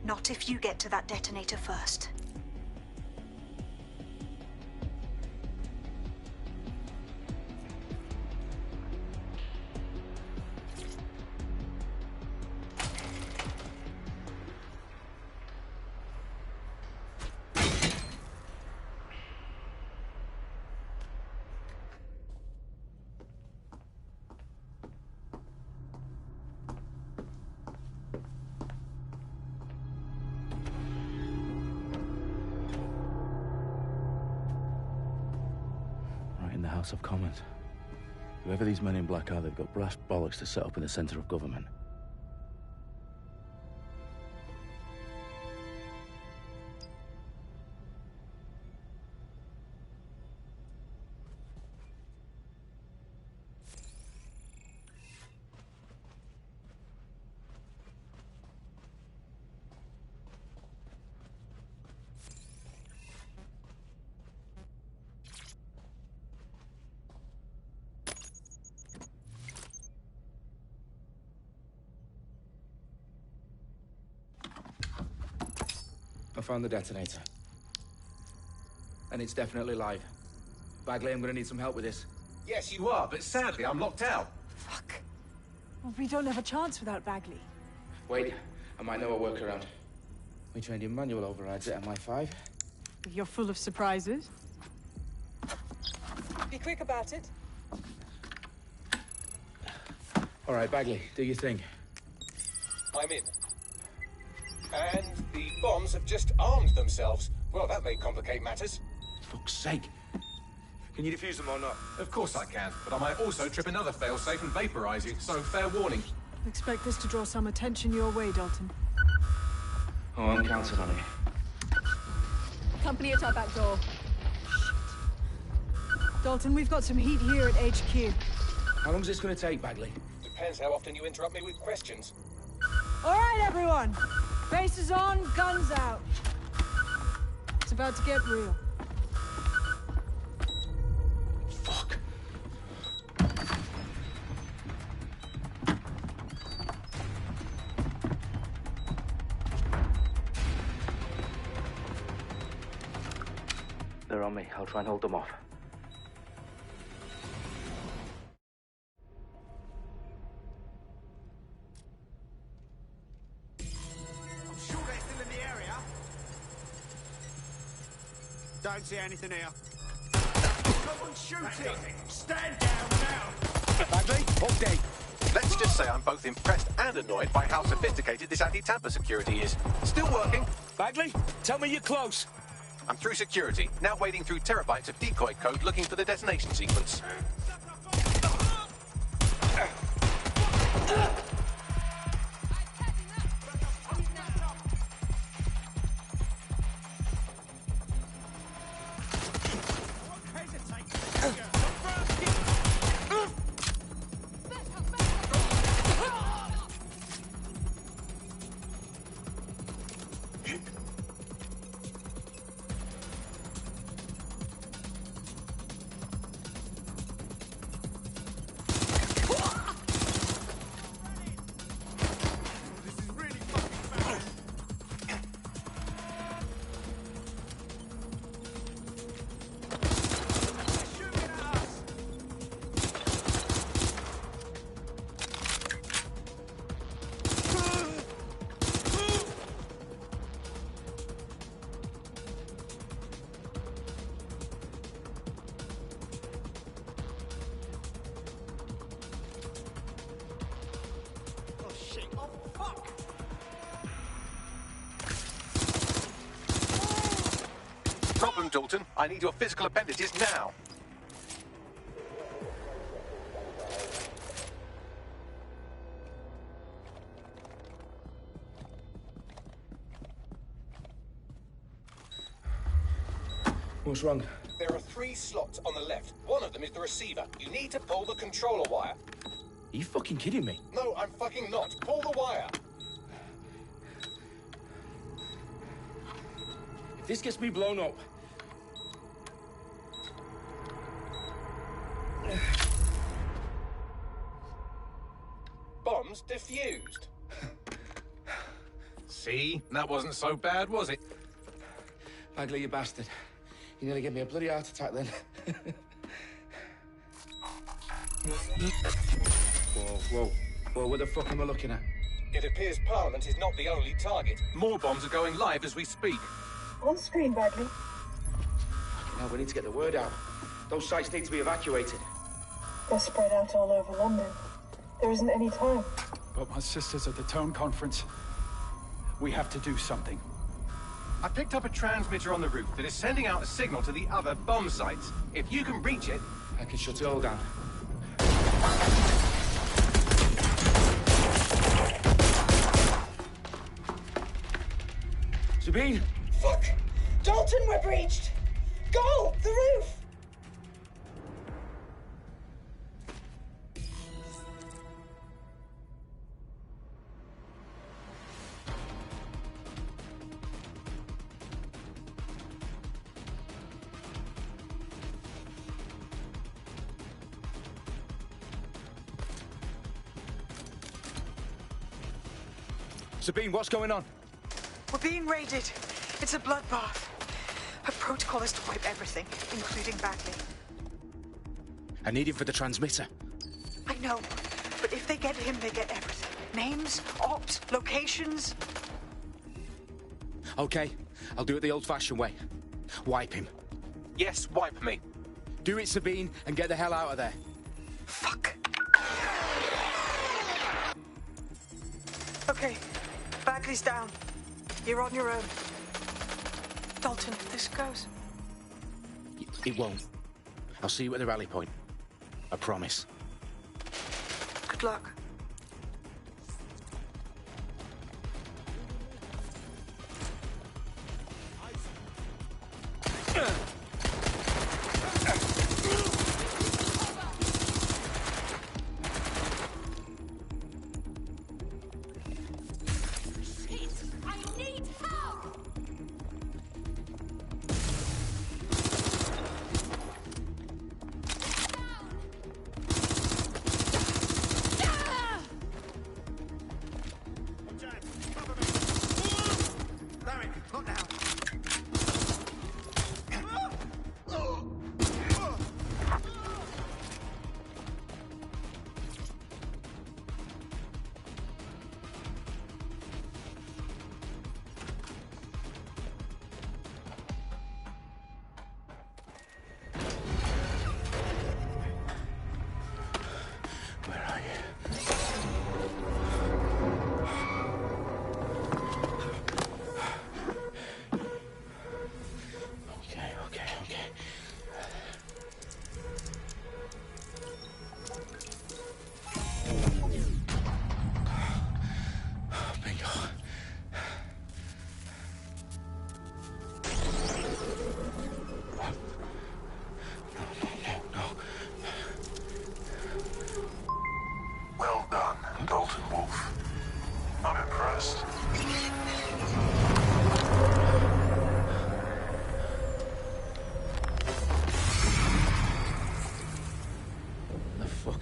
Not if you get to that detonator first. In the House of Commons. Whoever these men in black are, they've got brass bollocks to set up in the centre of government. I found the detonator. And it's definitely live. Bagley, I'm gonna need some help with this. Yes, you are, but sadly, I'm locked out. Fuck. Well, we don't have a chance without Bagley. Wait, I might know a workaround. We trained in manual overrides at MI5. You're full of surprises. Be quick about it. All right, Bagley, do your thing. I'm in. And the bombs have just armed themselves. Well, that may complicate matters. Fuck's sake. Can you defuse them or not? Of course I can, but I might also trip another failsafe and vaporize you, so fair warning. Expect this to draw some attention your way, Dalton. Oh, I'm counting on it. Company at our back door. Dalton, we've got some heat here at HQ. How long is this gonna take, Bagley? Depends how often you interrupt me with questions. All right, everyone. Faces on, guns out. It's about to get real. Fuck. They're on me. I'll try and hold them off. Don't see anything here. Come on, shoot it! Stand down now! Bagley, okay. Let's just say I'm both impressed and annoyed by how sophisticated this anti-tamper security is. Still working. Bagley, tell me you're close. I'm through security, now wading through terabytes of decoy code looking for the detonation sequence. Problem, Dalton. I need your physical appendages now. What's wrong? There are 3 slots on the left. One of them is the receiver. You need to pull the controller wire. Are you fucking kidding me? No, I'm fucking not. Pull the wire. If this gets me blown up... Bombs defused. See? That wasn't so bad, was it? Bagley, you bastard. You nearly gave me a bloody heart attack then. Whoa, what the fuck am I looking at? It appears Parliament is not the only target. More bombs are going live as we speak. On screen, Bagley. Now we need to get the word out. Those sites need to be evacuated. They're spread out all over London. There isn't any time. But my sister's at the Tone Conference. We have to do something. I picked up a transmitter on the roof that is sending out a signal to the other bomb sites. If you can reach it... I can shut it all down. Sabine? Fuck! Dalton, we're breached! Go! The roof! Sabine, what's going on? We're being raided. It's a bloodbath. Her protocol is to wipe everything, including Bagley. I need him for the transmitter. I know, but if they get him, they get everything. Names, ops, locations. Okay, I'll do it the old-fashioned way. Wipe him. Yes, wipe me. Do it, Sabine, and get the hell out of there. Fuck. Okay, Bagley's down. You're on your own. Dalton, if this goes... It won't. I'll see you at the rally point. I promise. Good luck.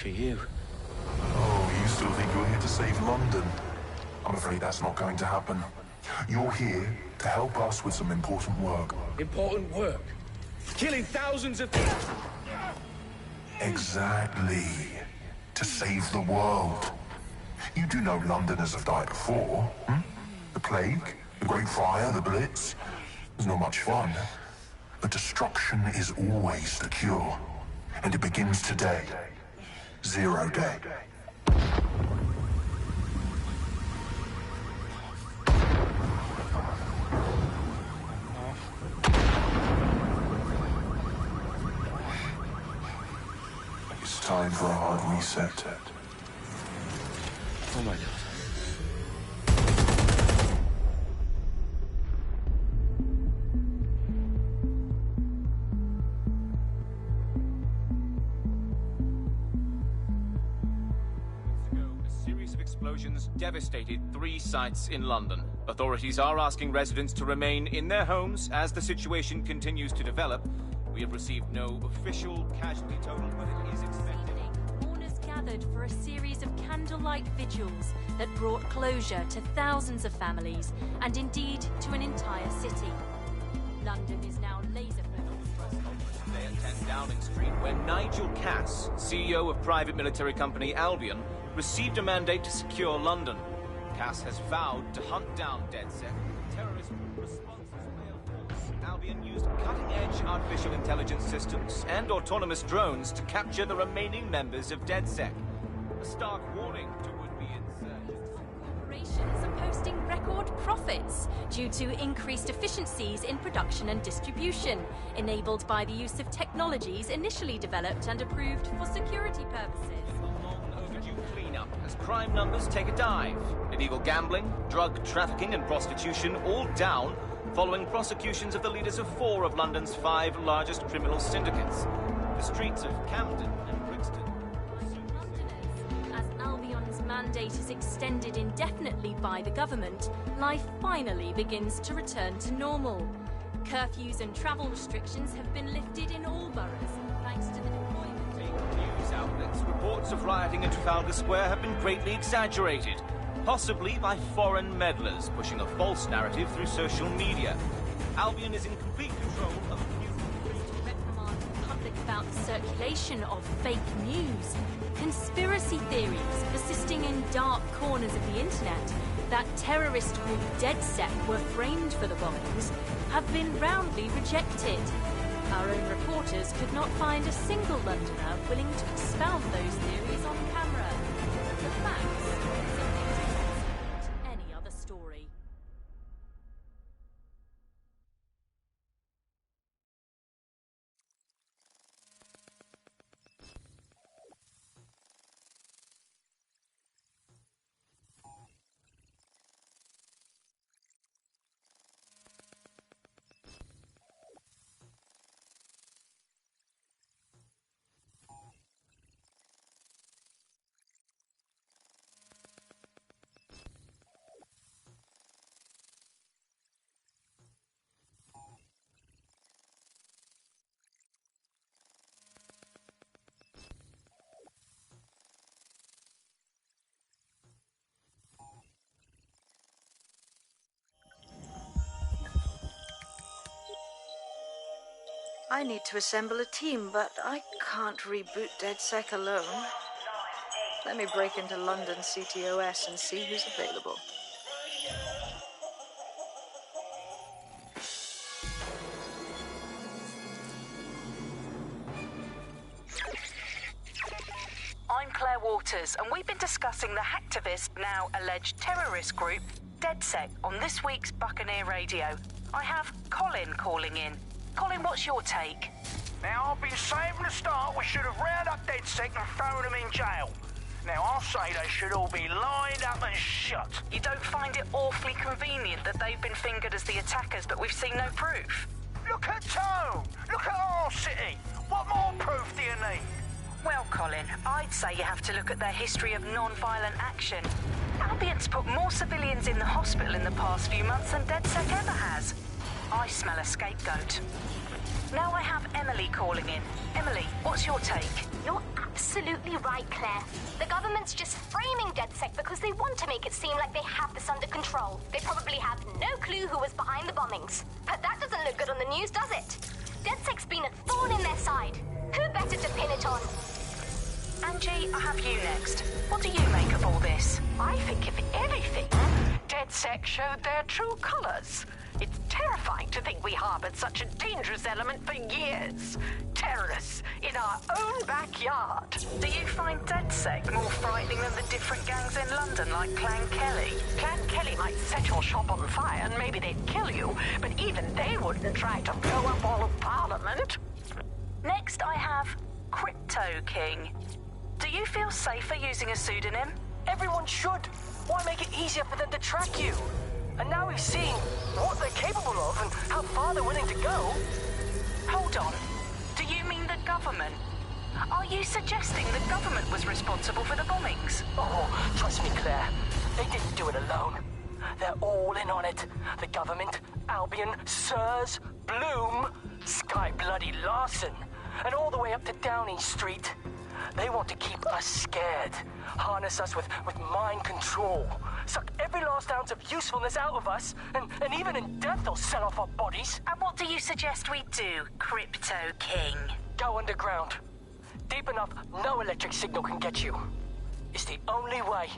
You. Oh, you still think you're here to save London? I'm afraid that's not going to happen. You're here to help us with some important work. Important work? Killing thousands of people? Exactly. To save the world. You do know Londoners have died before, hmm? The Plague, the Great Fire, the Blitz. It's not much fun. But destruction is always the cure. And it begins today. Zero Day. It's time for a hard reset. Oh my God. Explosions devastated 3 sites in London. Authorities are asking residents to remain in their homes as the situation continues to develop. We have received no official casualty total, but it is expected. Mourners gather gathered for a series of candlelight vigils that brought closure to thousands of families and indeed to an entire city. London is now laser-focused. Today at 10 Downing Street, where Nigel Cass, CEO of private military company Albion, received a mandate to secure London. Cass has vowed to hunt down DedSec, terrorist responses mail force. Albion used cutting-edge artificial intelligence systems and autonomous drones to capture the remaining members of DedSec. A stark warning to would-be insurgents. Corporations are posting record profits due to increased efficiencies in production and distribution, enabled by the use of technologies initially developed and approved for security purposes. Cleanup as crime numbers take a dive. Illegal gambling, drug trafficking and prostitution all down following prosecutions of the leaders of 4 of London's 5 largest criminal syndicates. The streets of Camden and Brixton. As Albion's mandate is extended indefinitely by the government, life finally begins to return to normal. Curfews and travel restrictions have been lifted in all boroughs, thanks to the deployment. News outlets, reports of rioting in Trafalgar Square have been greatly exaggerated, possibly by foreign meddlers pushing a false narrative through social media. Albion is in complete control of the news. To reprimand the public about the circulation of fake news, conspiracy theories persisting in dark corners of the internet that terrorist group DedSec were framed for the bombings have been roundly rejected. Our own reporters could not find a single Londoner willing to expound those theories on camera. The facts simply don't support any other story. I need to assemble a team, but I can't reboot DedSec alone. Let me break into London CTOS and see who's available. I'm Claire Waters, and we've been discussing the hacktivist, now alleged terrorist group, DedSec, on this week's Buccaneer Radio. I have Colin calling in. Colin, what's your take? Now, I've been saying from the start we should have rounded up DedSec and thrown them in jail. Now, I'll say they should all be lined up and shot. You don't find it awfully convenient that they've been fingered as the attackers, but we've seen no proof? Look at Tone! Look at our city! What more proof do you need? Well, Colin, I'd say you have to look at their history of non-violent action. Albion's put more civilians in the hospital in the past few months than DedSec ever has. I smell a scapegoat. Now I have Emily calling in. Emily, what's your take? You're absolutely right, Claire. The government's just framing DedSec because they want to make it seem like they have this under control. They probably have no clue who was behind the bombings. But that doesn't look good on the news, does it? DedSec's been a thorn in their side. Who better to pin it on? Angie, I have you next. What do you make of all this? I think, if anything, DedSec showed their true colors. It's terrifying to think we harbored such a dangerous element for years. Terrorists in our own backyard. Do you find DedSec more frightening than the different gangs in London, like Clan Kelly? Clan Kelly might set your shop on fire and maybe they'd kill you, but even they wouldn't try to blow up all of Parliament. Next, I have Crypto King. Do you feel safer using a pseudonym? Everyone should. Why make it easier for them to track you? And now we've seen what they're capable of and how far they're willing to go. Hold on. Do you mean the government? Are you suggesting the government was responsible for the bombings? Oh, trust me, Claire. They didn't do it alone. They're all in on it. The government, Albion, Sirs, Bloom, Sky Bloody Larson, and all the way up to Downing Street. They want to keep us scared, harness us with mind control, suck every last ounce of usefulness out of us, and even in death they'll sell off our bodies. And what do you suggest we do, Crypto King? Go underground. Deep enough, no electric signal can get you. It's the only way.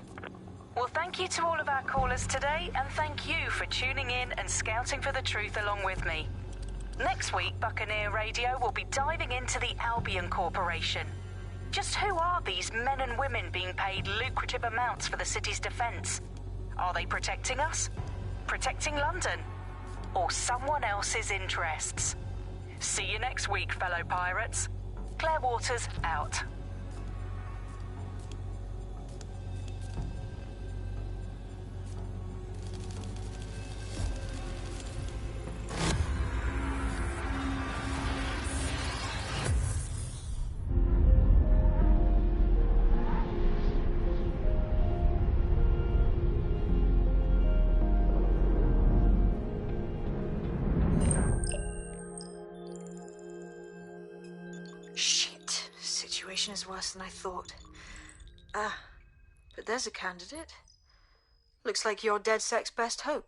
Well, thank you to all of our callers today, and thank you for tuning in and scouting for the truth along with me. Next week, Buccaneer Radio will be diving into the Albion Corporation. Just who are these men and women being paid lucrative amounts for the city's defense? Are they protecting us? Protecting London? Or someone else's interests? See you next week, fellow pirates. Claire Waters, out. Is worse than I thought. But there's a candidate. Looks like you're DedSec's best hope.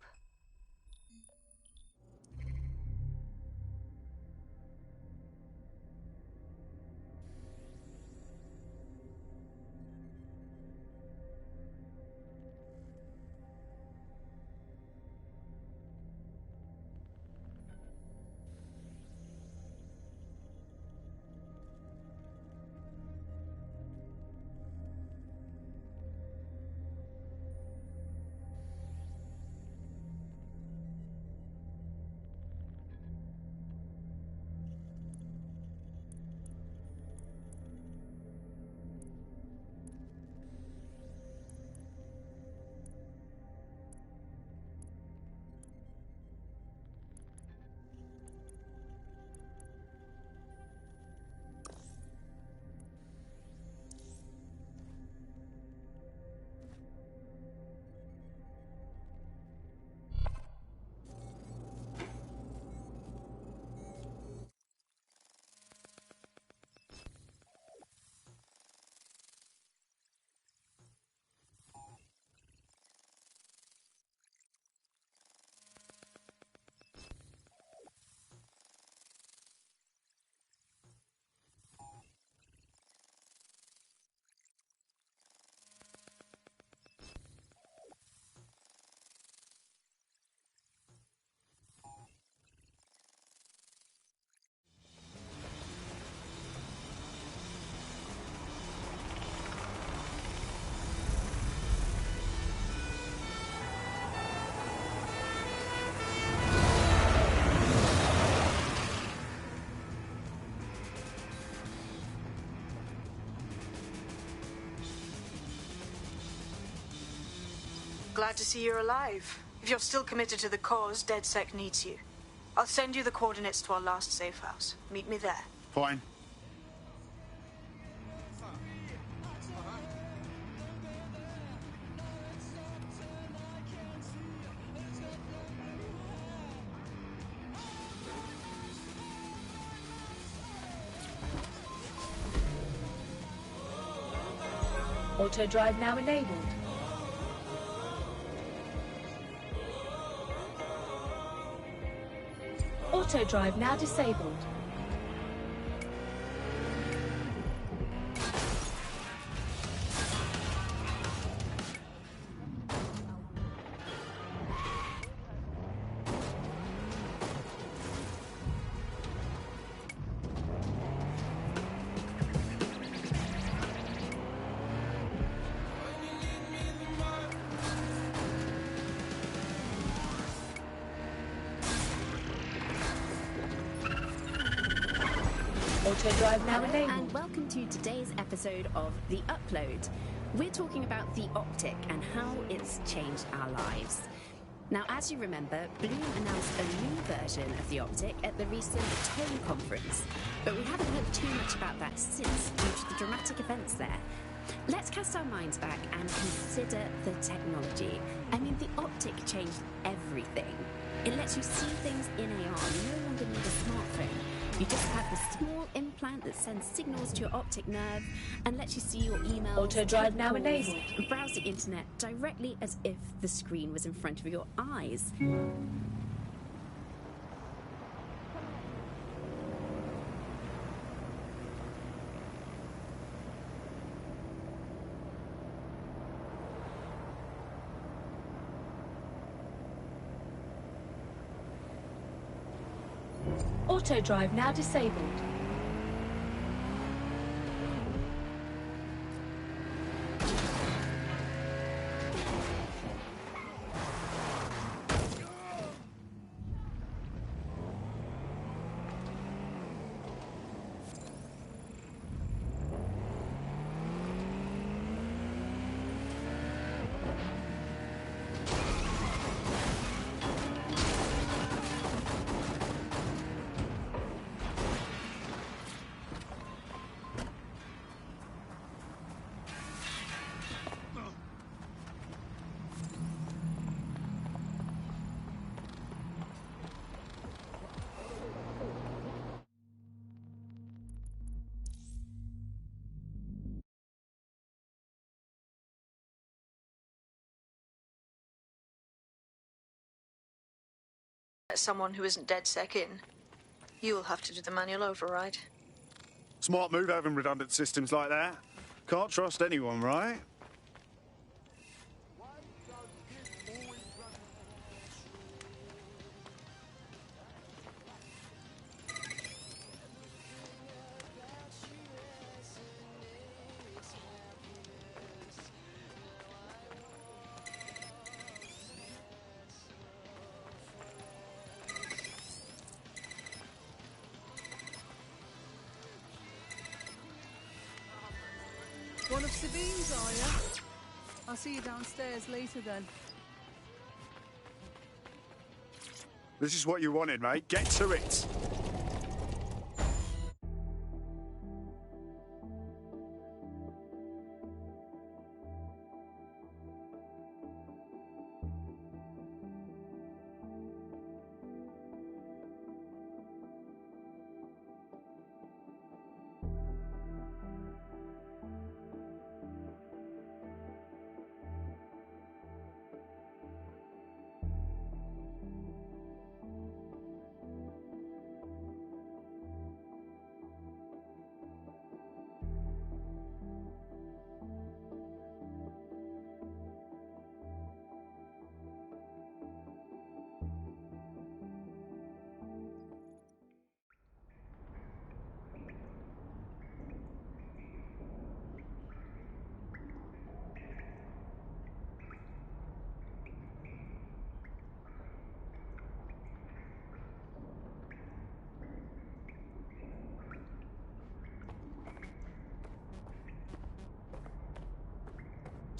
Glad to see you're alive. If you're still committed to the cause, DedSec needs you. I'll send you the coordinates to our last safe house. Meet me there. Fine. Auto drive now enabled. Auto drive now disabled. Auto drive now enabled. And welcome to today's episode of The Upload. We're talking about the optic and how it's changed our lives. Now, as you remember, Bloom announced a new version of the optic at the recent Tone conference, but we haven't heard too much about that since due to the dramatic events there. Let's cast our minds back and consider the technology. I mean, the optic changed everything. It lets you see things in AR. You no longer need a smartphone. You just have a small implant that sends signals to your optic nerve and lets you see your emails, Auto drive now calls, enabled. and browse the internet directly as if the screen was in front of your eyes. Auto drive now disabled. Someone who isn't DedSec in. You will have to do the manual override. Smart move having redundant systems like that. Can't trust anyone, right? One of Sabine's, are you? I'll see you downstairs later then. This is what you wanted, mate. Get to it.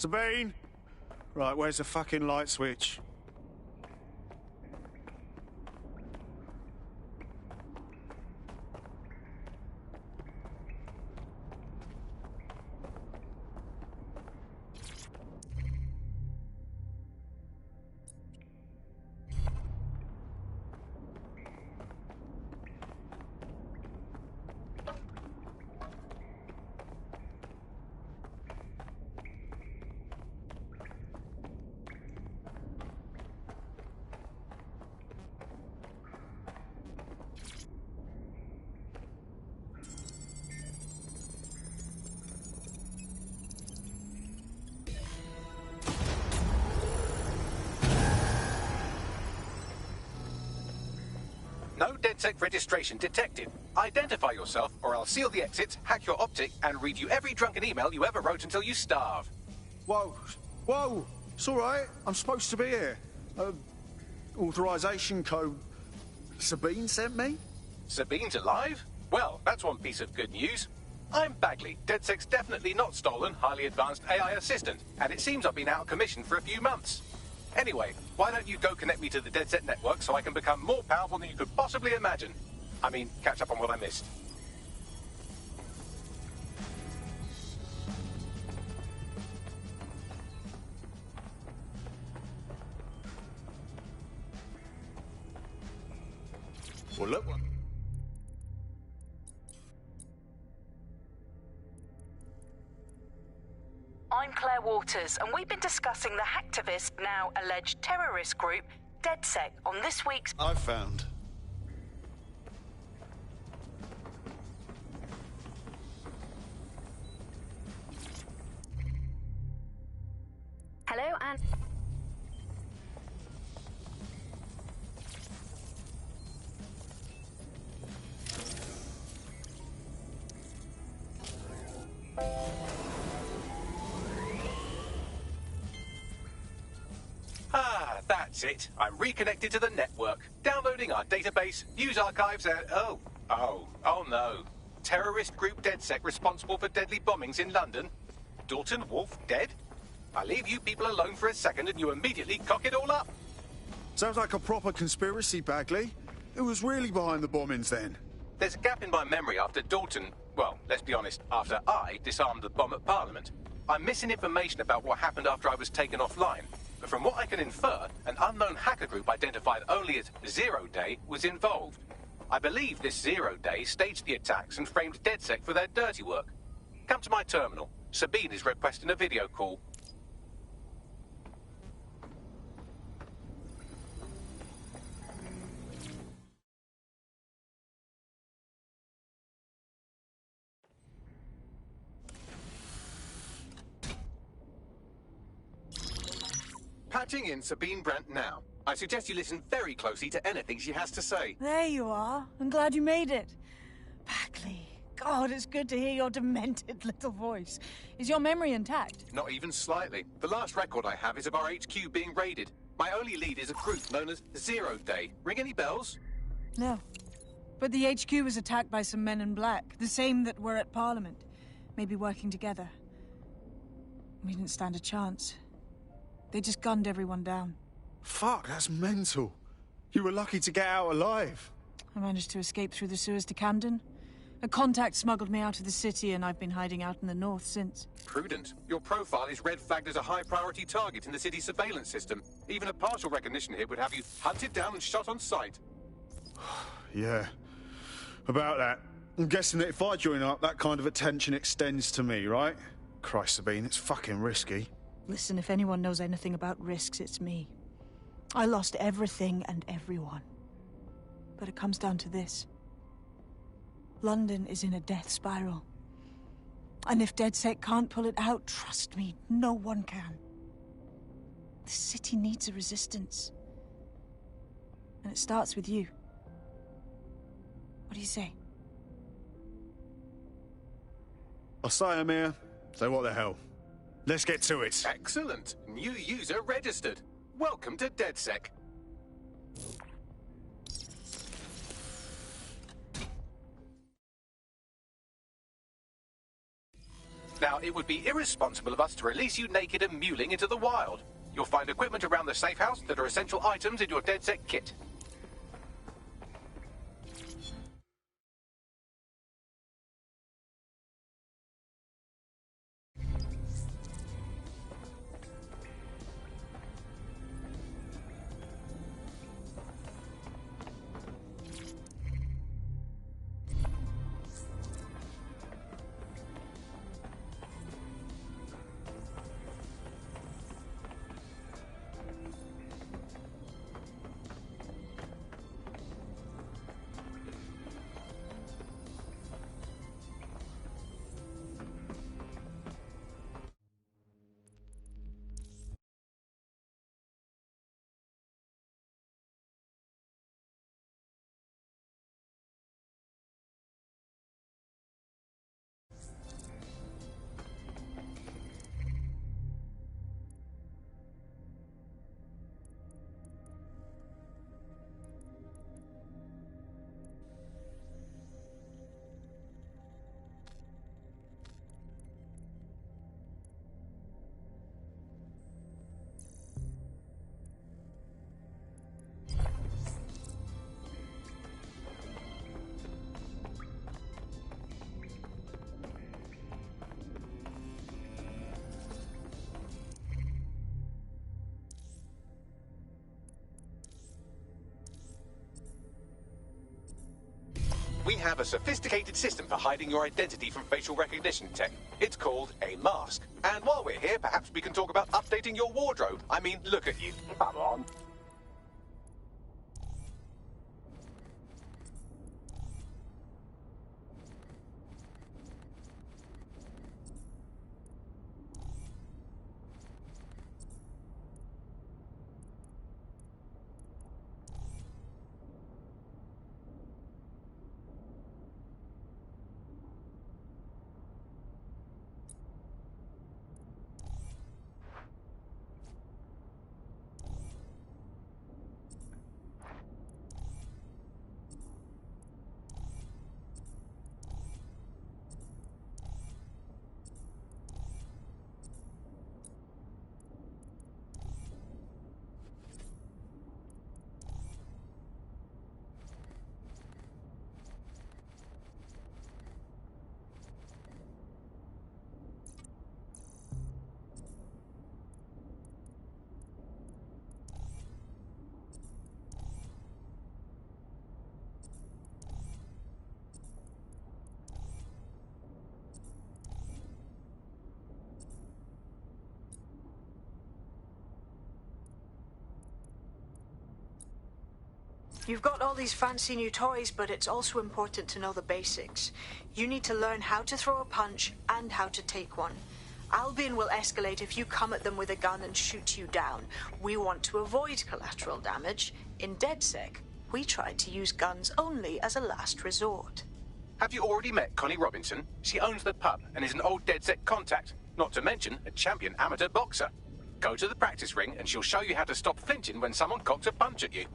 Sabine! Right, where's the fucking light switch? No DedSec registration detected. Identify yourself, or I'll seal the exits, hack your optic, and read you every drunken email you ever wrote until you starve. Whoa, whoa, it's all right. I'm supposed to be here. Authorization code Sabine sent me? Sabine's alive? Well, that's one piece of good news. I'm Bagley, DedSec's definitely not stolen, highly advanced AI assistant, and it seems I've been out of commission for a few months. Anyway, why don't you go connect me to the DedSec network so I can become more powerful than you could possibly imagine? I mean, catch up on what I missed. Well, look. their waters, and we've been discussing the hacktivist, now alleged terrorist group, DedSec, on this week's... I've found. Hello, and... Ah, that's it. I'm reconnected to the network. Downloading our database, news archives, and... Oh no. Terrorist group DedSec responsible for deadly bombings in London? Dalton Wolf dead? I leave you people alone for a second and you immediately cock it all up. Sounds like a proper conspiracy, Bagley. Who was really behind the bombings then? There's a gap in my memory after Dalton... Well, let's be honest, after I disarmed the bomb at Parliament. I'm missing information about what happened after I was taken offline. But from what I can infer, an unknown hacker group identified only as Zero Day was involved. I believe this Zero Day staged the attacks and framed DedSec for their dirty work. Come to my terminal. Sabine is requesting a video call. Patching in Sabine Brandt now. I suggest you listen very closely to anything she has to say. There you are. I'm glad you made it. Bagley, God, it's good to hear your demented little voice. Is your memory intact? Not even slightly. The last record I have is of our HQ being raided. My only lead is a group known as Zero Day. Ring any bells? No. But the HQ was attacked by some men in black, the same that were at Parliament. Maybe working together. We didn't stand a chance. They just gunned everyone down. Fuck, that's mental. You were lucky to get out alive. I managed to escape through the sewers to Camden. A contact smuggled me out of the city, and I've been hiding out in the north since. Prudent. Your profile is red flagged as a high-priority target in the city's surveillance system. Even a partial recognition hit would have you hunted down and shot on sight. Yeah. About that. I'm guessing that if I join up, that kind of attention extends to me, right? Christ, Sabine, it's fucking risky. Listen, if anyone knows anything about risks, it's me. I lost everything and everyone. But it comes down to this. London is in a death spiral. And if DedSec can't pull it out, trust me, no one can. The city needs a resistance. And it starts with you. What do you say? I say, Amir, so what the hell? Let's get to it. Excellent. New user registered. Welcome to DedSec. Now, it would be irresponsible of us to release you naked and mewling into the wild. You'll find equipment around the safe house that are essential items in your DedSec kit. We have a sophisticated system for hiding your identity from facial recognition tech. It's called a mask. And while we're here, perhaps we can talk about updating your wardrobe. I mean, look at you. Come on. You've got all these fancy new toys, but it's also important to know the basics. You need to learn how to throw a punch and how to take one. Albion will escalate if you come at them with a gun and shoot you down. We want to avoid collateral damage. In DedSec, we try to use guns only as a last resort. Have you already met Connie Robinson? She owns the pub and is an old DedSec contact, not to mention a champion amateur boxer. Go to the practice ring and she'll show you how to stop flinching when someone cocks a punch at you.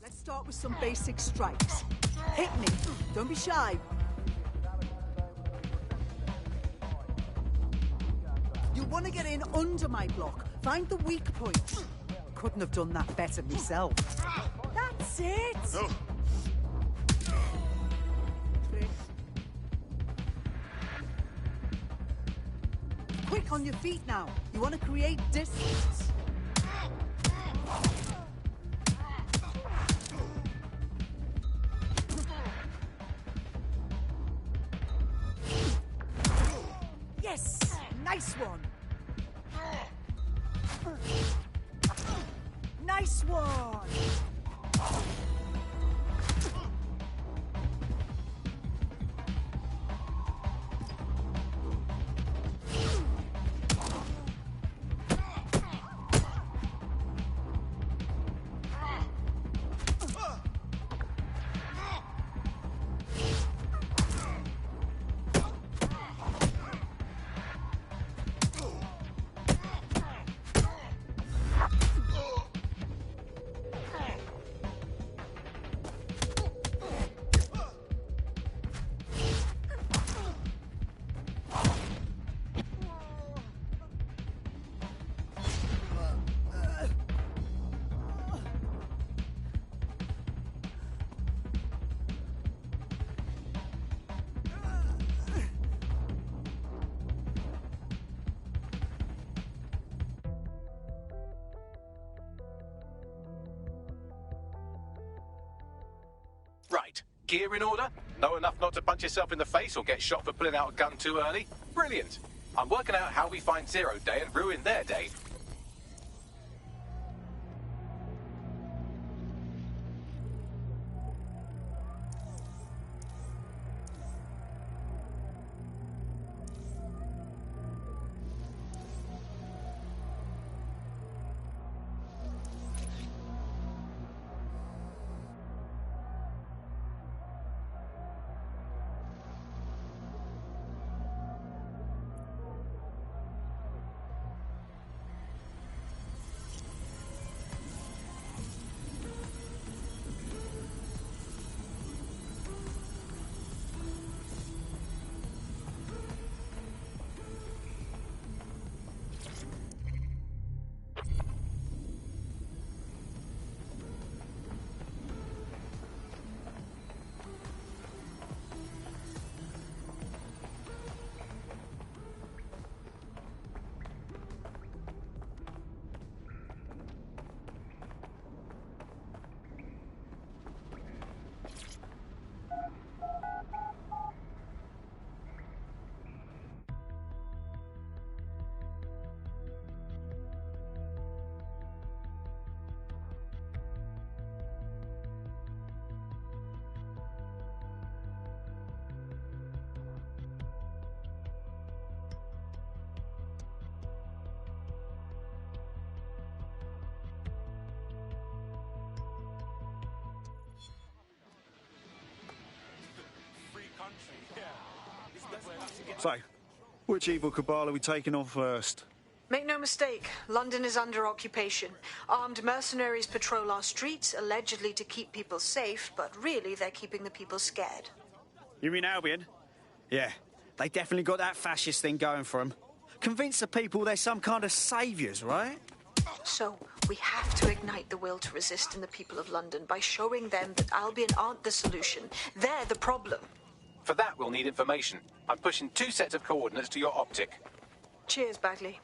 Let's start with some basic strikes. Hit me. Don't be shy. You want to get in under my block. Find the weak points. Couldn't have done that better myself. That's it. Oh. Quick on your feet now. You want to create distance. Yes! Nice one! Nice one! Right. Gear in order? Know enough not to punch yourself in the face or get shot for pulling out a gun too early? Brilliant. I'm working out how we find Zero Day and ruin their day. So, which evil cabal are we taking on first? Make no mistake, London is under occupation. Armed mercenaries patrol our streets, allegedly to keep people safe, but really they're keeping the people scared. You mean Albion? Yeah, they definitely got that fascist thing going for them. Convince the people they're some kind of saviours, right? So, we have to ignite the will to resist in the people of London by showing them that Albion aren't the solution. They're the problem. For that, we'll need information. I'm pushing 2 sets of coordinates to your optic. Cheers, Bagley.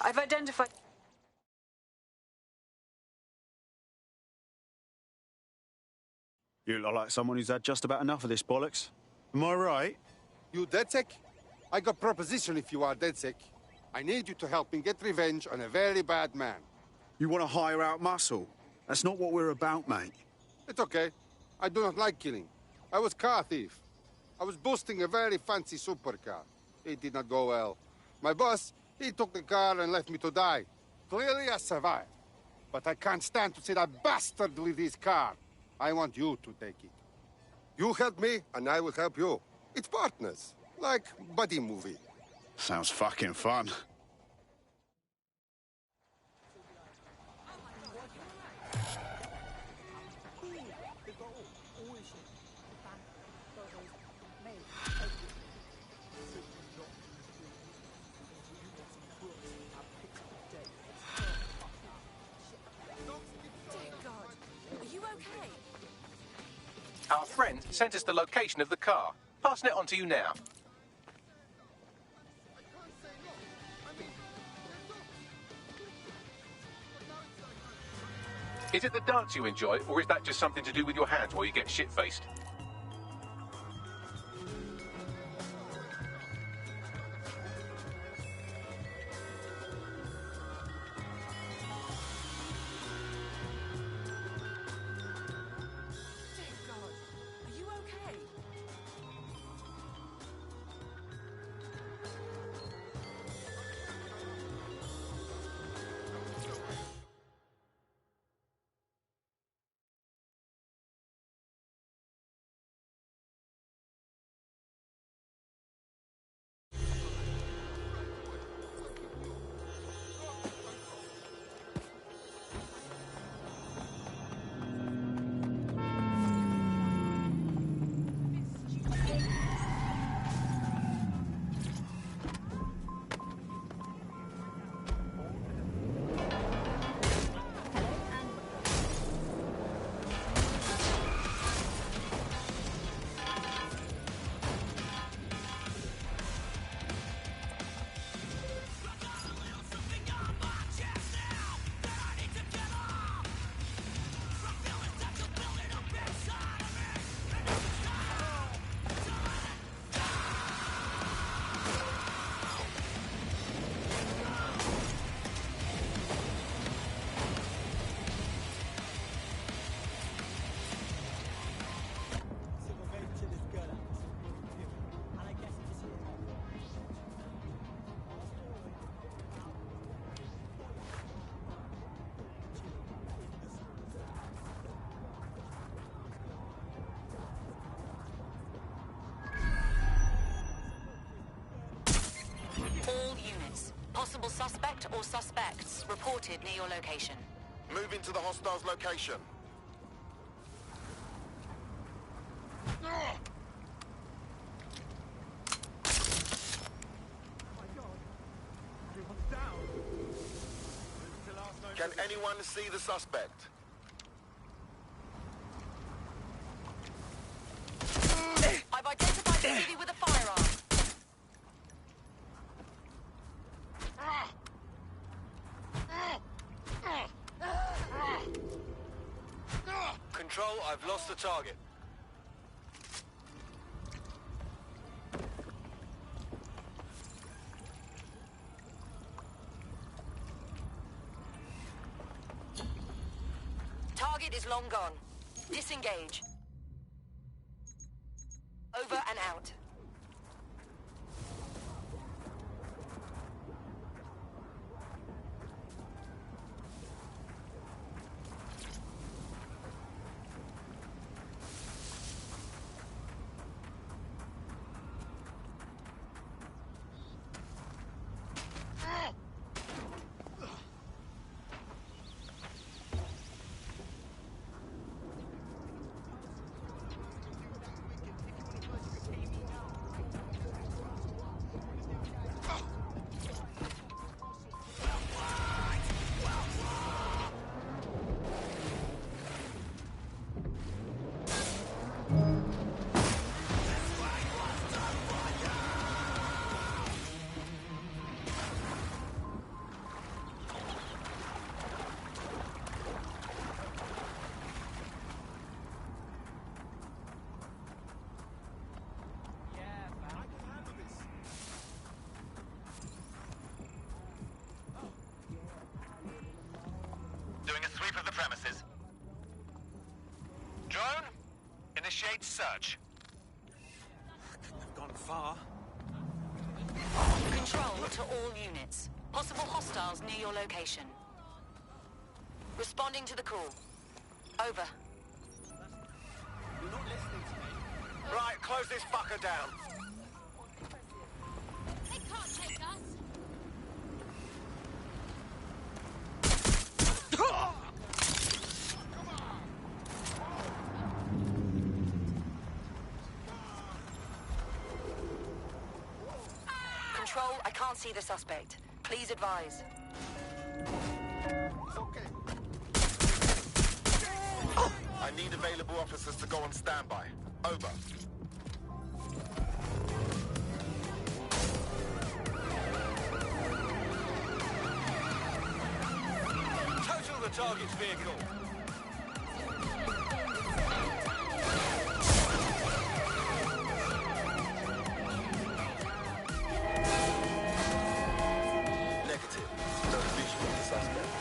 I've identified... You look like someone who's had just about enough of this bollocks. Am I right? You DedSec? I got proposition if you are DedSec. I need you to help me get revenge on a very bad man. You want to hire out muscle? That's not what we're about, mate. It's okay. I do not like killing. I was car thief. I was boosting a very fancy supercar. It did not go well. My boss, he took the car and left me to die. Clearly I survived. But I can't stand to see that bastard with his car. I want you to take it. You help me, and I will help you. It's partners. Like buddy movie. Sounds fucking fun. Our friend sent us the location of the car. Passing it on to you now. Is it the dance you enjoy, or is that just something to do with your hands while you get shit-faced? All units. Possible suspect or suspects reported near your location. Moving to the hostiles' location. Can anyone see the suspect? I've identified the city with a firearm. Control, I've lost the target. Target is long gone. Disengage. Over and out. Doing a sweep of the premises. Drone, initiate search. Couldn't have gone far. Control to all units. Possible hostiles near your location. Responding to the call. Over. You're not listening to me. Right, close this fucker down. They can't take us. Control, I can't see the suspect. Please advise. I need available officers to go on standby. Over. Total the target's vehicle. Negative. No visual of the suspect.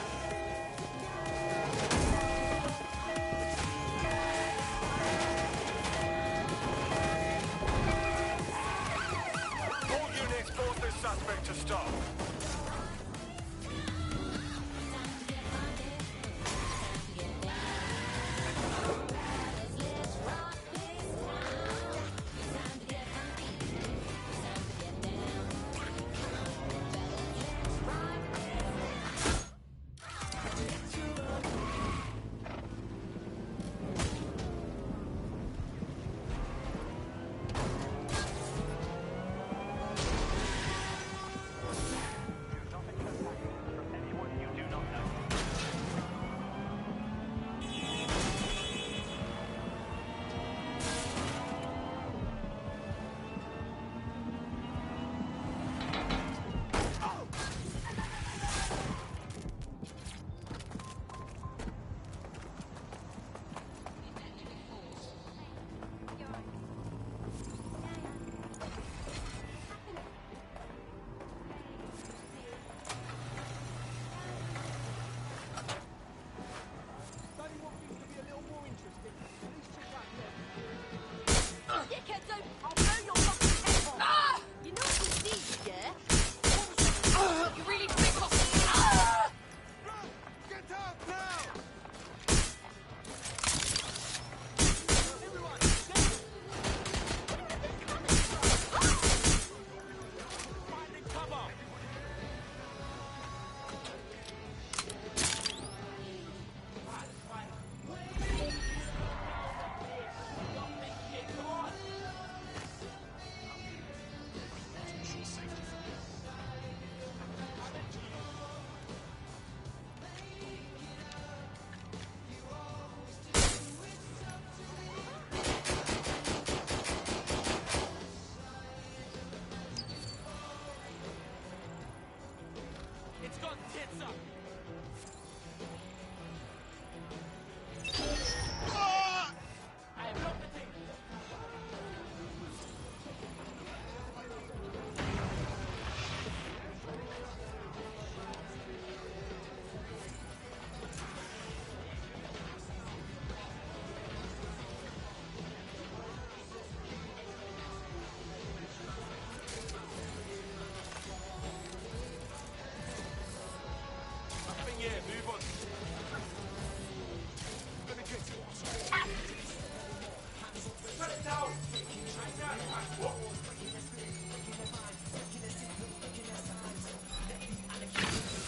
All units, force this suspect to stop. It's got tits up. I have blocked the thing. Nothing here, move on. Gonna get you. Shut it down!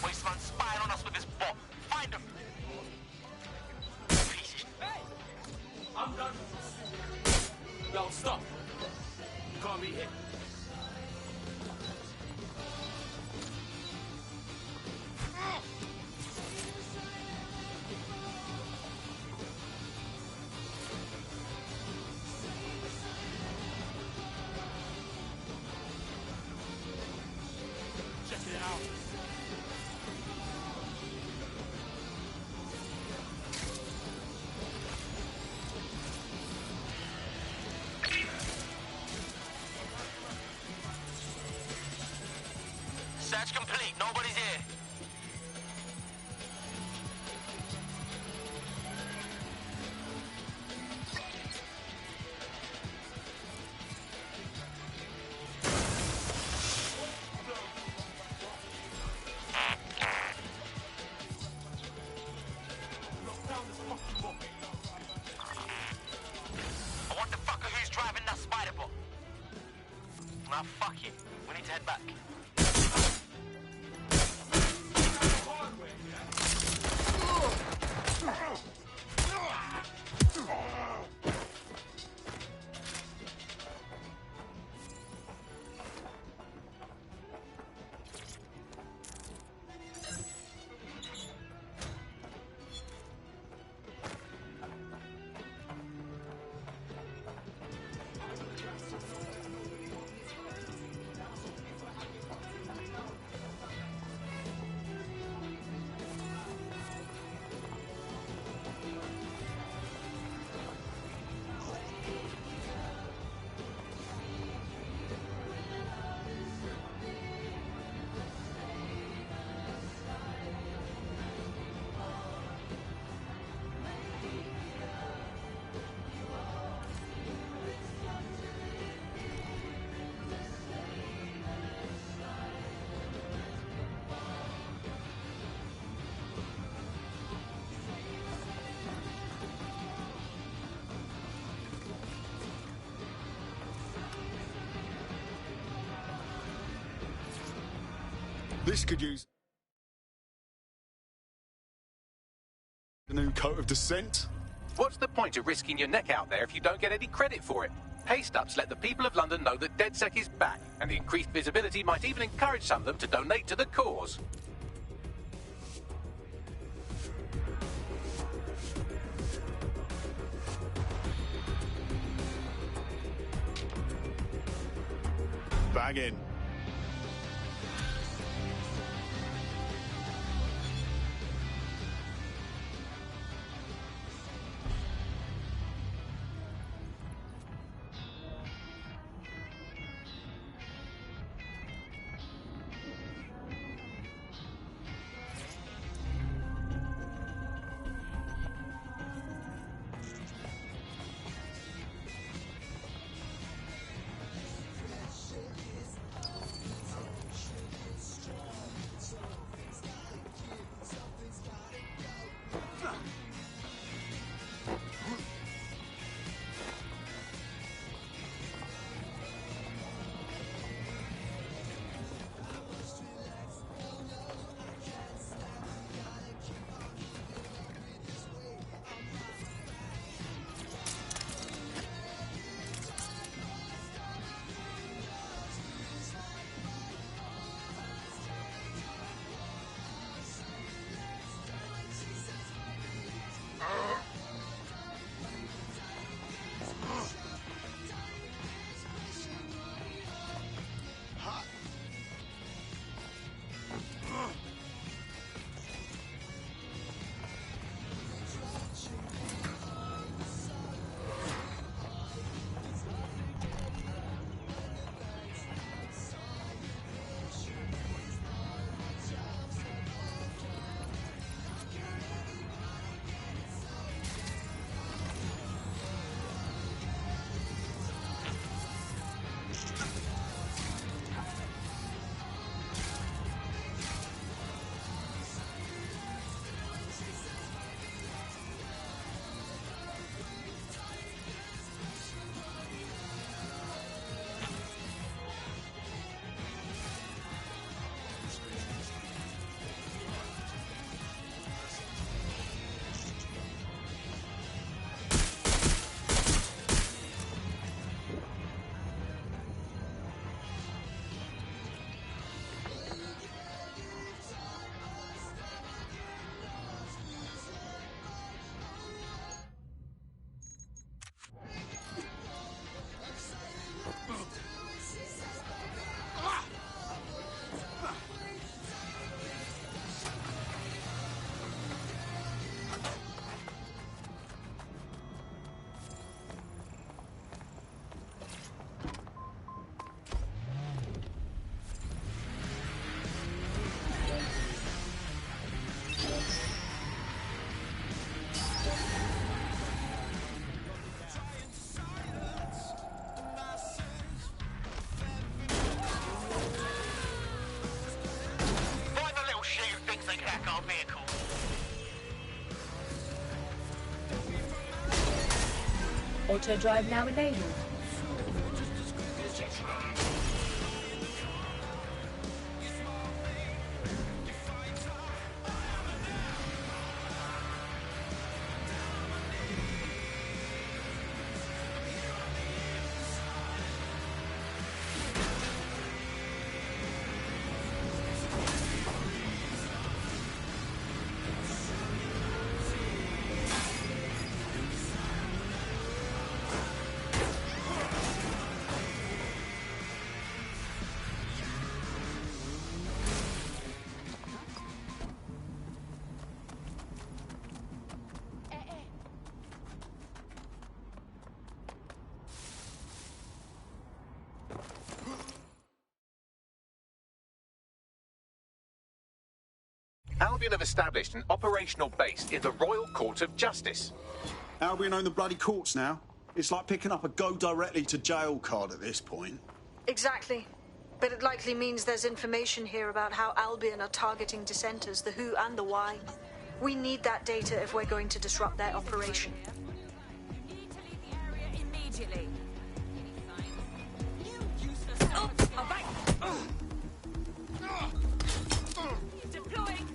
Wasteman spying on us with this bot. Find him! Hey! I'm done. No, stop. You can't be here. Check it out. Search complete. Nobody's here. I want the fucker who's driving that spider bot. Now fuck it. We need to head back. This could use a new coat of dissent. What's the point of risking your neck out there if you don't get any credit for it? Pay stubs let the people of London know that DedSec is back, and the increased visibility might even encourage some of them to donate to the cause. Bag in. Auto drive now enabled. Albion have established an operational base in the Royal Court of Justice. Albion own the bloody courts now. It's like picking up a go directly to jail card at this point. Exactly. But it likely means there's information here about how Albion are targeting dissenters, the who and the why. We need that data if we're going to disrupt their operation. Immediately. Deploying.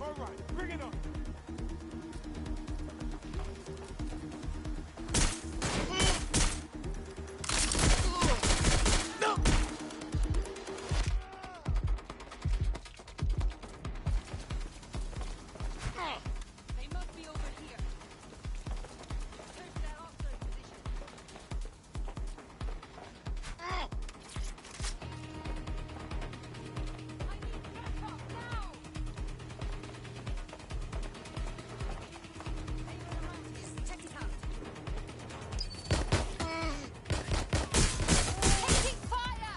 All right, bring it on. They must be over here. Search that hostile position. Check it out. Taking fire!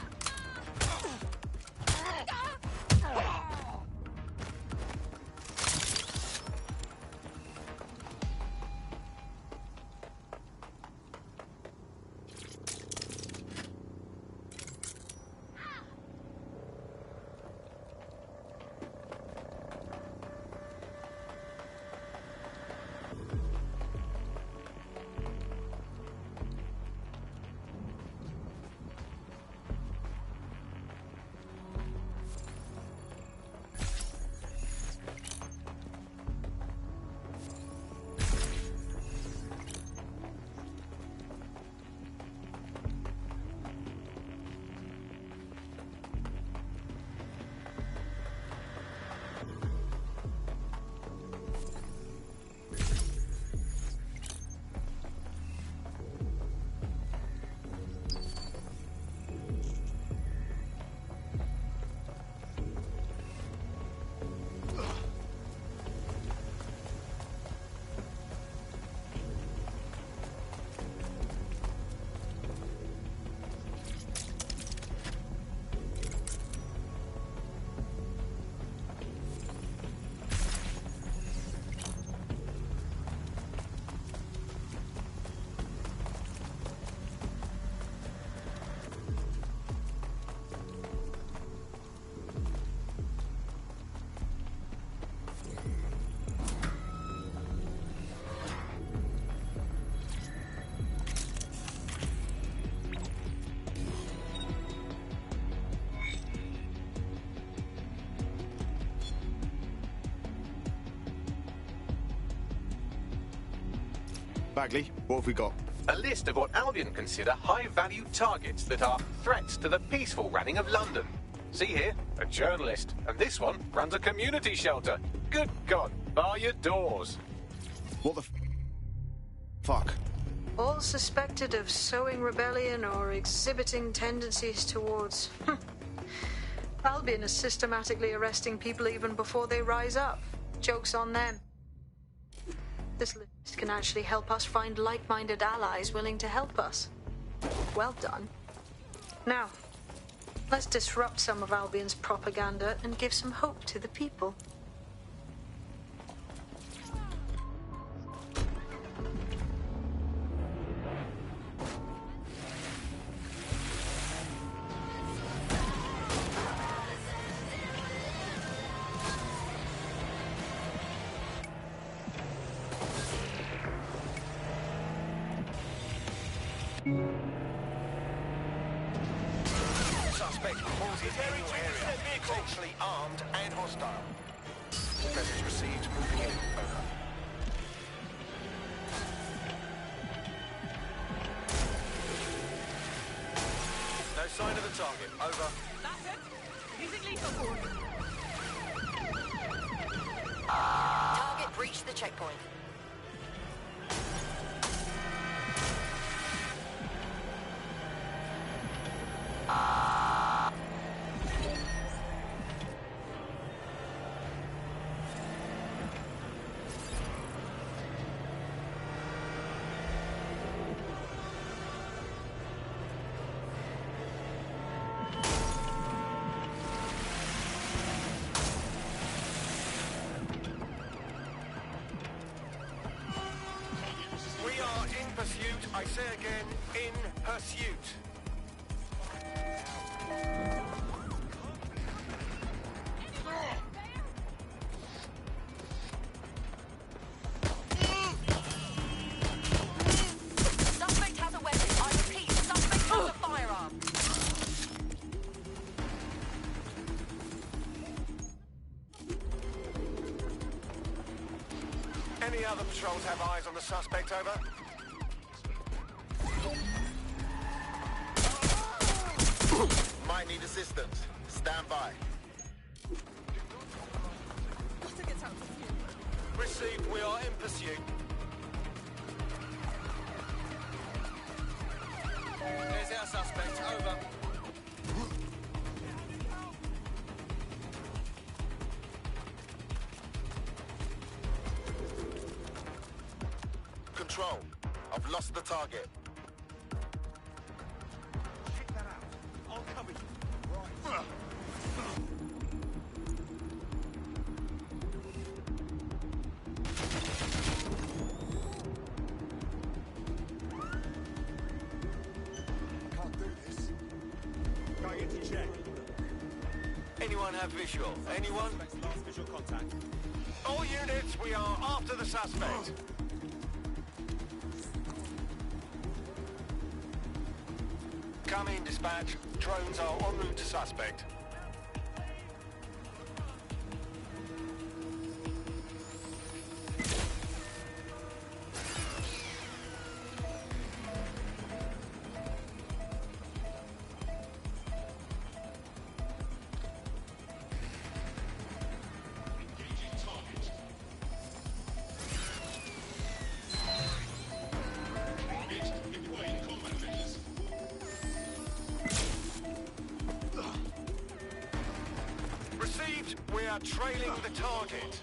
Bagley, what have we got? A list of what Albion consider high-value targets that are threats to the peaceful running of London. See here, a journalist, and this one runs a community shelter. Good God, bar your doors. What the fuck? All suspected of sowing rebellion or exhibiting tendencies towards... Albion is systematically arresting people even before they rise up. Joke's on them. This list can actually help us find like-minded allies willing to help us. Well done. Now, let's disrupt some of Albion's propaganda and give some hope to the people. Suspect reported in your area, potentially armed and hostile. Message received, moving in. Over. No sign of the target. Over. That's it. Using lethal force. Target breached the checkpoint. We are in pursuit. I say again, in pursuit. Suspect has a weapon. I repeat, suspect has a firearm. Any other patrols have eyes on the suspect? Over. Might need assistance. Stand by. Received. We are in pursuit. There's our suspect. Over. Control. I've lost the target. Check that out. I'll cover you. Right. Can't do this. Going into check. Anyone have visual? Anyone? Last visual contact. All units, we are after the suspect. Come in, dispatch. Drones are en route to suspect. Received. We are trailing the target.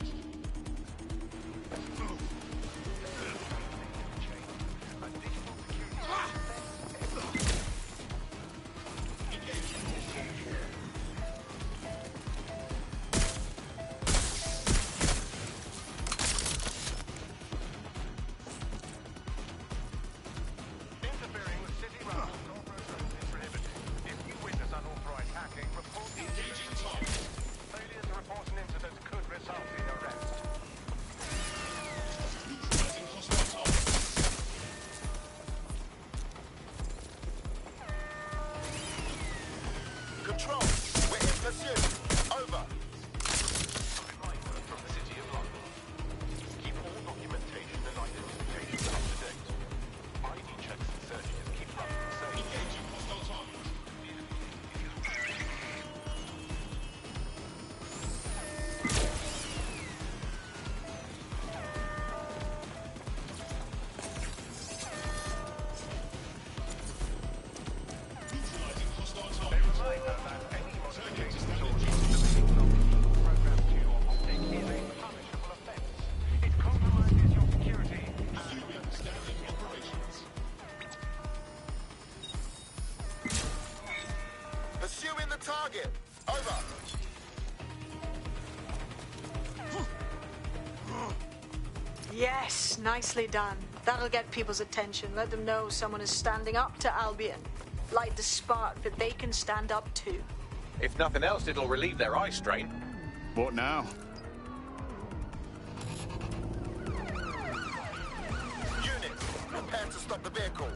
Interfering with city rules. Is prohibited. If you witness unauthorized hacking, report the engaging target. Failure to report an incident could result in arrest. Control. We're in pursuit. Over. Reminder from the City of London. Keep all documentation and identification up to date. ID checks and searches keep London safe. Engaging hostile target. Neutralizing hostile target. A reminder that any modifications or use of a program to your optic is a punishable offense. It compromises your security. Assuming standard operations. Pursuing the target. Over. Yes, nicely done. That'll get people's attention. Let them know someone is standing up to Albion. Light the spark that they can stand up to. If nothing else, it'll relieve their eye strain. What now? Units, prepare to stop the vehicle.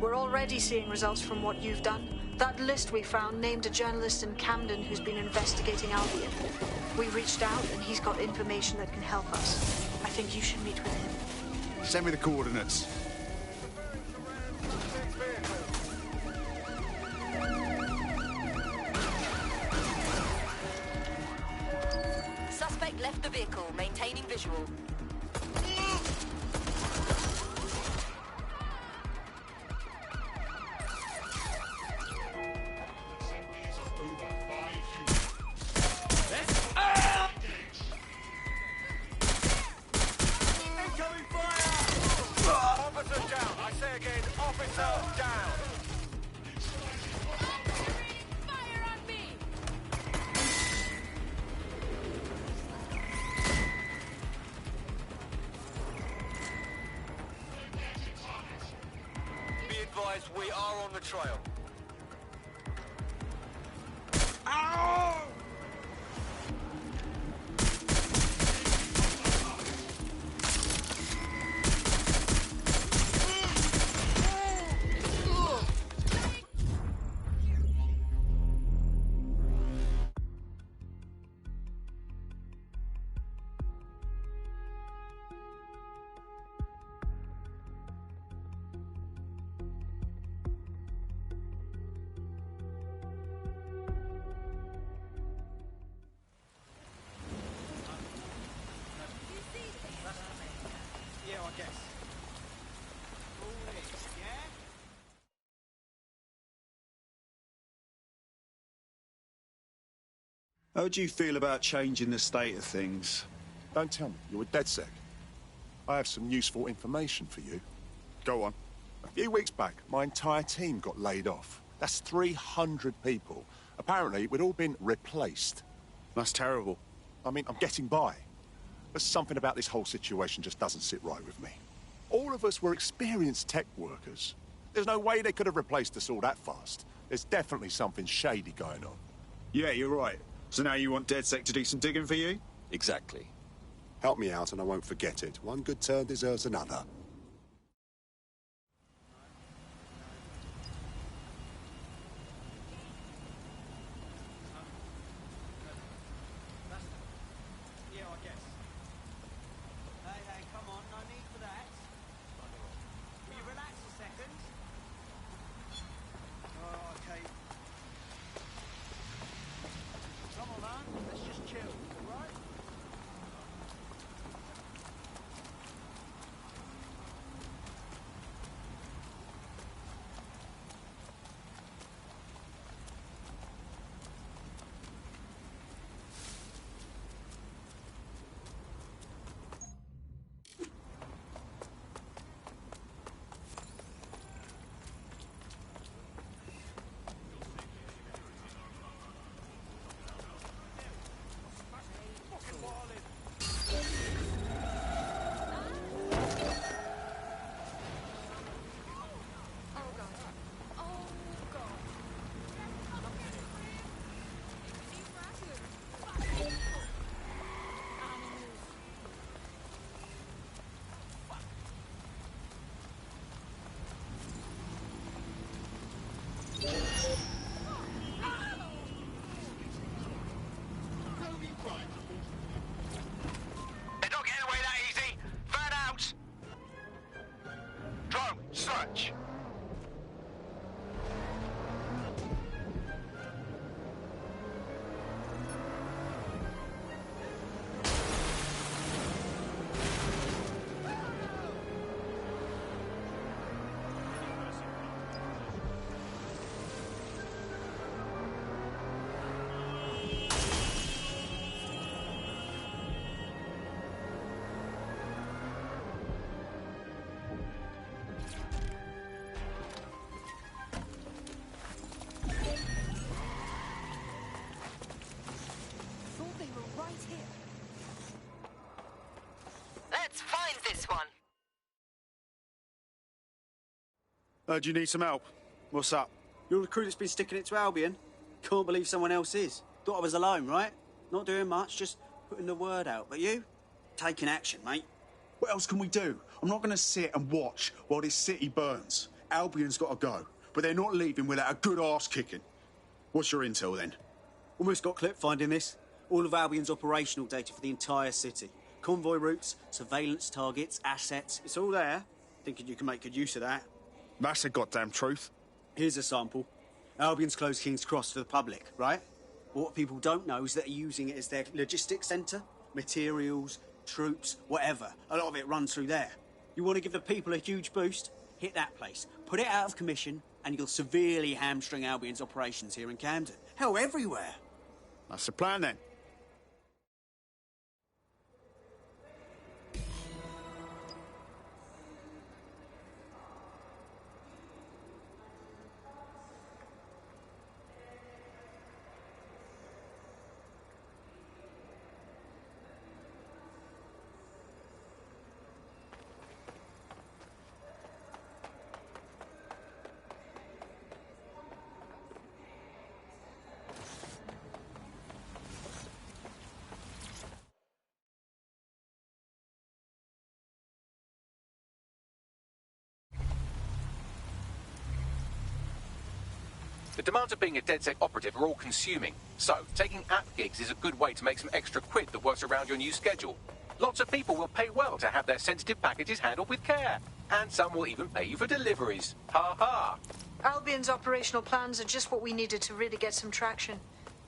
We're already seeing results from what you've done. That list we found named a journalist in Camden who's been investigating Albion. We reached out and he's got information that can help us. I think you should meet with him. Send me the coordinates. Suspect left the vehicle, maintaining visual. Officer down. I say again, officer down. Fire on me! Be advised, we are on the trail. Yeah, I guess. All this, yeah? How do you feel about changing the state of things? Don't tell me. You're with DedSec. I have some useful information for you. Go on. A few weeks back, my entire team got laid off. That's 300 people. Apparently, we'd all been replaced. That's terrible. I mean, I'm getting by. But something about this whole situation just doesn't sit right with me. All of us were experienced tech workers. There's no way they could have replaced us all that fast. There's definitely something shady going on. Yeah, you're right. So now you want DedSec to do some digging for you? Exactly. Help me out and I won't forget it. One good turn deserves another. Yeah, I guess. Hey, come on, no need for that. Will you relax a second? Oh, okay. Come on, man, let's just chill, all right? They're not getting away that easy. Fan out. Drone, search. Thought they were right here. Let's find this one. Do you need some help? What's up? You're the crew that's been sticking it to Albion? Can't believe someone else is. Thought I was alone, right? Not doing much, just putting the word out. But you? Taking action, mate. What else can we do? I'm not going to sit and watch while this city burns. Albion's got to go, but they're not leaving without a good arse kicking. What's your intel then? Almost got clip finding this. All of Albion's operational data for the entire city. Convoy routes, surveillance targets, assets. It's all there. Thinking you can make good use of that. That's the goddamn truth. Here's a sample. Albion's closed King's Cross to the public, right? What people don't know is that they're using it as their logistics centre. Materials, troops, whatever. A lot of it runs through there. You want to give the people a huge boost? Hit that place. Put it out of commission, and you'll severely hamstring Albion's operations here in Camden. Hell, everywhere. That's the plan, then. The demands of being a DedSec operative are all-consuming, so taking app gigs is a good way to make some extra quid that works around your new schedule. Lots of people will pay well to have their sensitive packages handled with care, and some will even pay you for deliveries. Ha ha! Albion's operational plans are just what we needed to really get some traction.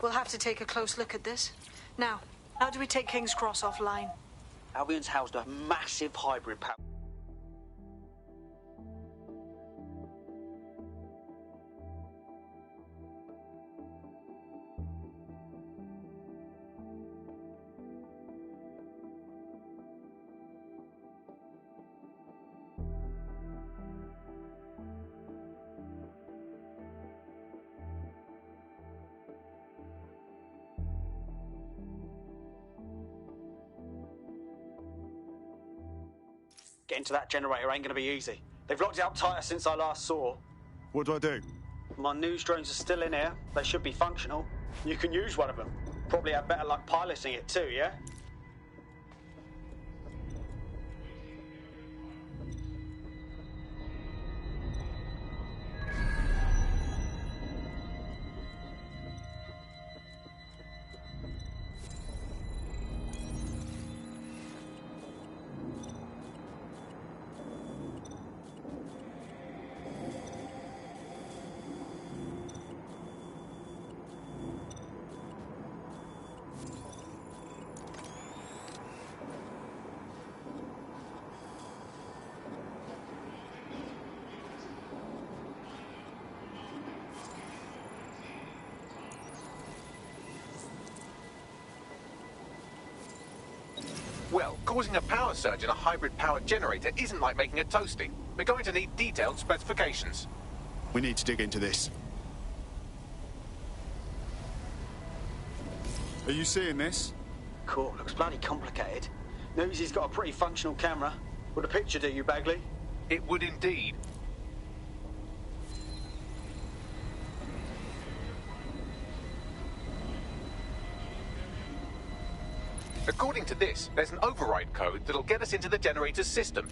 We'll have to take a close look at this. Now, how do we take King's Cross offline? Albion's housed a massive hybrid power. Getting to that generator ain't gonna be easy. They've locked it up tighter since I last saw. What do I do? My news drones are still in here. They should be functional. You can use one of them. Probably have better luck piloting it too, yeah? Well, causing a power surge in a hybrid-powered generator isn't like making a toasty. We're going to need detailed specifications. We need to dig into this. Are you seeing this? Cool, looks bloody complicated. Newsy's got a pretty functional camera. Would a picture do you, Bagley? It would indeed. According to this, there's an override code that'll get us into the generator's system.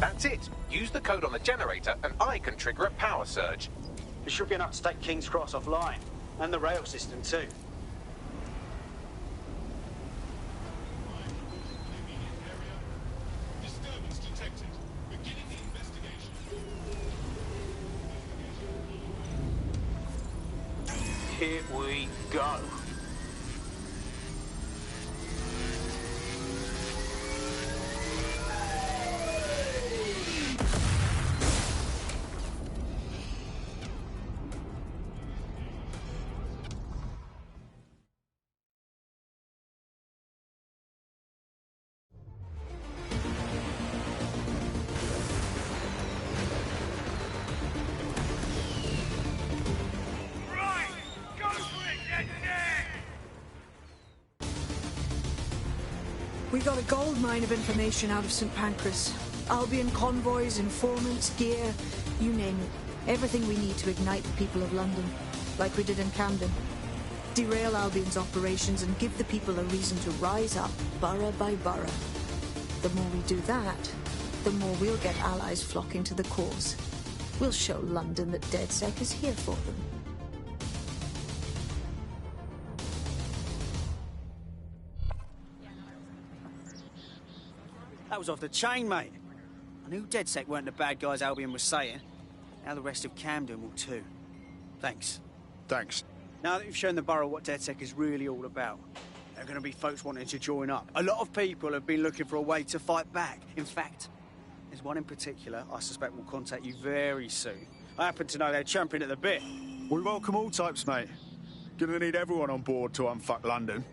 That's it. Use the code on the generator and I can trigger a power surge. It should be enough to take King's Cross offline. And the rail system too. Disturbance detected. Beginning the investigation. Here we go. got a gold mine of information out of St. Pancras. Albion convoys, informants, gear, you name it. Everything we need to ignite the people of London, like we did in Camden. Derail Albion's operations and give the people a reason to rise up, borough by borough. The more we do that, the more we'll get allies flocking to the cause. We'll show London that DedSec is here for them. That was off the chain, mate. I knew DedSec weren't the bad guys Albion was saying. Now the rest of Camden will too. Thanks. Thanks. Now that you've shown the borough what DedSec is really all about, there are going to be folks wanting to join up. A lot of people have been looking for a way to fight back. In fact, there's one in particular I suspect will contact you very soon. I happen to know they're champing at the bit. We welcome all types, mate. Gonna need everyone on board to unfuck London.